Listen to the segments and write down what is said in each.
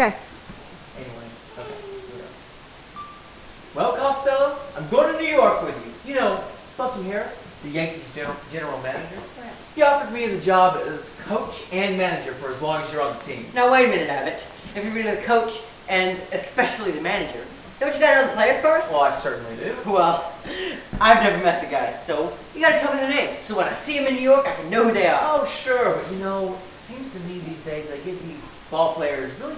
Okay. Anyway, okay. Well, Costello, I'm going to New York with you. You know, Bucky Harris, the Yankees general manager. He offered me the job as coach and manager for as long as you're on the team. Now wait a minute, Abbott. If you're really the coach and especially the manager, don't you gotta know the players first? Well, I certainly do. Well, I've never met the guys, so you gotta tell me their names. So when I see them in New York, I can know who they are. Oh, sure, but you know, it seems to me these days they give these ball players really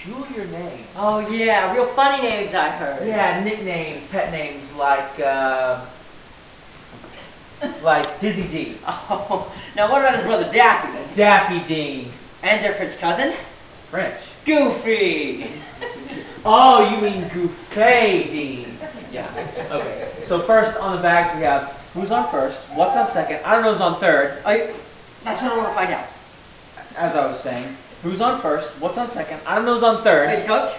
peculiar names. Oh yeah, real funny names I've heard. Yeah, nicknames, pet names like Dizzy D. Oh, now what about his brother Daffy then? Daffy D. And their French cousin? French. Goofy. Oh, you mean Goofy D. Yeah, okay. So first on the bags we have who's on first, what's on second, I don't know who's on third. That's what I want to find out. As I was saying, who's on first, what's on second, I don't know who's on third. Head coach?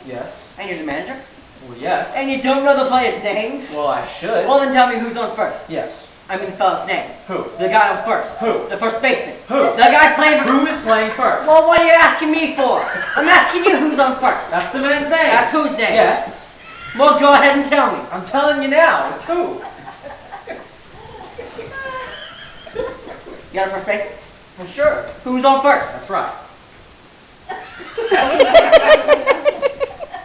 Yes. And you're the manager? Well, yes. And you don't know the players' names? Well, I should. Well, then tell me who's on first. Yes. I mean the fella's name. Who? The guy on first. Who? The first baseman. Who? The guy playing for... Who is playing first? Well, what are you asking me for? I'm asking you who's on first. That's the man's name. That's whose name? Yes. Well, go ahead and tell me. I'm telling you now. It's who? You got a first baseman? Well, sure. Who's on first? That's right.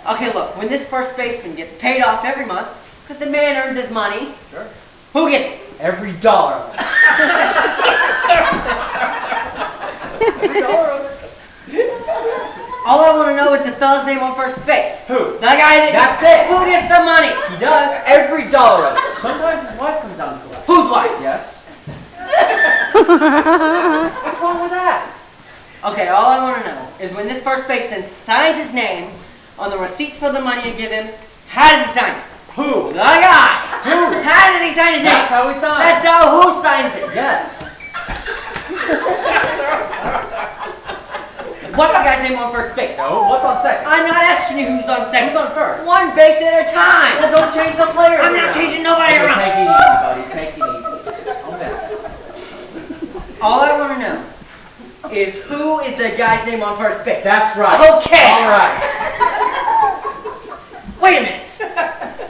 Okay, look, when this first baseman gets paid off every month, because the man earns his money, Sure. who gets it? Every dollar of it. Every dollar of it. All I want to know is the fella's name on first base. Who? The guy that... That's it. Who gets the money? He does. Every dollar of it. Sometimes his wife comes down to collect. Whose wife? Yes. What's wrong with that? Okay, all I want to know is when this first baseman signs his name on the receipts for the money you give him, how does he sign it? Who? The guy! Who? How does he sign his name? That's how he signs. That's how who signs it? Yes. What's the guy's name on first base? No. What's on second? I'm not asking you who's on second. Who's on first? One base at a time. Well, don't change the players. I'm not changing nobody Okay, around. take it easy, buddy. Take it easy. Calm down. All I want to know is who is the guy's name on first base. That's right. Okay. All right. Wait a minute.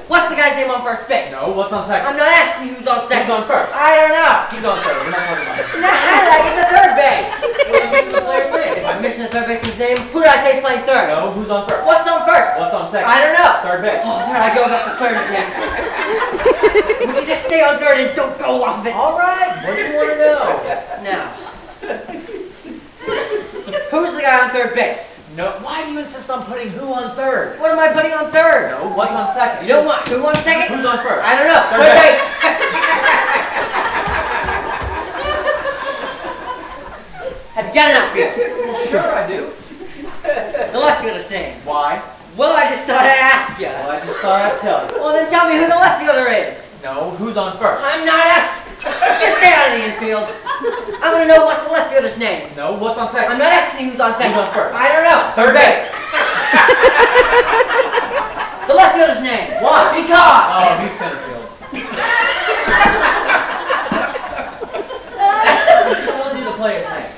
What's the guy's name on first base? No. What's on second? I'm not asking you who's on second. Who's on first? I don't know. He's on third. We're not talking about it. Now, how did I get the third base? Well, you missed the player's name. If I'm missing the third baseman's name, who did I say is playing third? No. Who's on first? What's on first? What's on second? I don't know. Third base. Oh, there I go back to third again. Would you just stay on third and don't go off of it? All right. What do you want to know? Now, who's the guy on third base? No. Why do you insist on putting who on third? What am I putting on third? No. What's on second? You know what? Who on second? Who's on first? I don't know. Third Third base. base. Have you got an outfield? Sure, I do. The left fielder's name. Why? Well, I just thought I'd ask you. Well, I just thought I'd tell you. Well, then tell me who the left fielder is. No. Who's on first? I'm not asking. Just stay out of the infield. I want to know what's the left fielder's name. No. What's on second? I'm not asking you who's on second. Who's on first? I don't know. Third base. The left fielder's name. Why? Because. Oh, he's center field. I told you the player's name.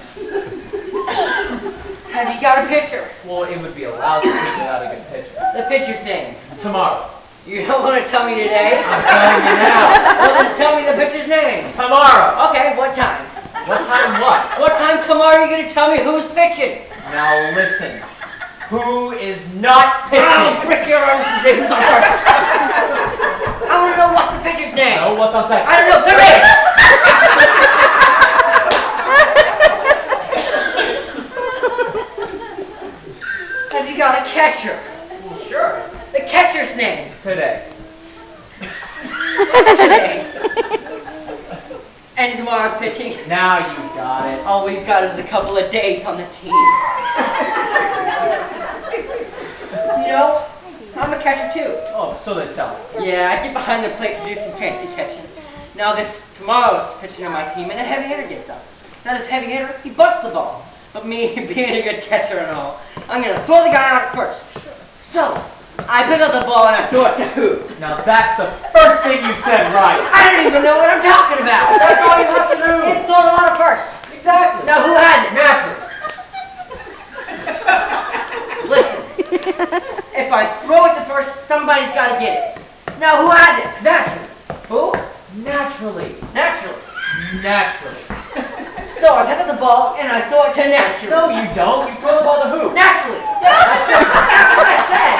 Have you got a pitcher? Well, it would be a lousy pitch without a good pitcher. The pitcher's name. Tomorrow. You don't want to tell me today? I'm telling you now. Well, then tell me the pitcher's name. Tomorrow. Okay, what time? What time what? What time tomorrow are you going to tell me who's pitching? Now listen. Who is not pitching? I'll break your arms and say who's on first. I want to know what's the pitcher's name. No, what's on second? I don't know. Third base. Have you got a catcher? Well, sure. The catcher's name. Today. Today. And tomorrow's pitching. Now you got it. All we've got is a couple of days on the team. You know, I'm a catcher too. Oh, so they tell. Yeah, I get behind the plate to do some fancy catching. Now tomorrow's pitching on my team, and a heavy hitter gets up. Now this heavy hitter, he butts the ball. But me, being a good catcher and all, I'm going to throw the guy out first. So, I pick up the ball and I throw it to who? Now that's the first thing you said right. I don't even know what I'm talking about. That's all you have to do. It's throw the ball first. Exactly. Now who has it? Naturally. Listen. If I throw it to first, somebody's got to get it. Now, who has it? Naturally. Who? Naturally. Naturally. Naturally. So I pick up the ball and I throw it to naturally. No, you don't. You throw the ball to who? Naturally. That's what I said.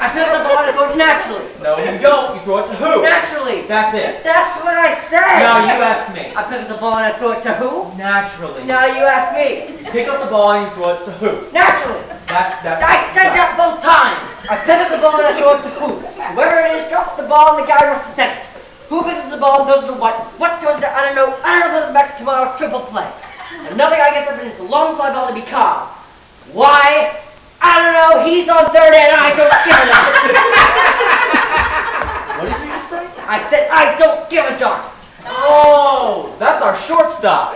I pick up the ball and I throw it naturally. No, you don't. You throw it to who? Naturally. That's it. That's what I said. Now you ask me. I pick up the ball and I throw it to who? Naturally. Now you ask me. You pick up the ball and you throw it to who? Naturally. That's I said that both times. I pick up the ball and I throw it to who? Whoever it is drops the ball and the guy must have sent it. Who picks up the ball and throws it to what? What throws it? I don't know. I don't know. Throws it back to tomorrow. Triple play. Another guy gets up and it's a long fly ball to be caught. Why? I don't know. He's on third and I don't give a darn. What did you just say? I said I don't give a darn. Oh, that's our shortstop.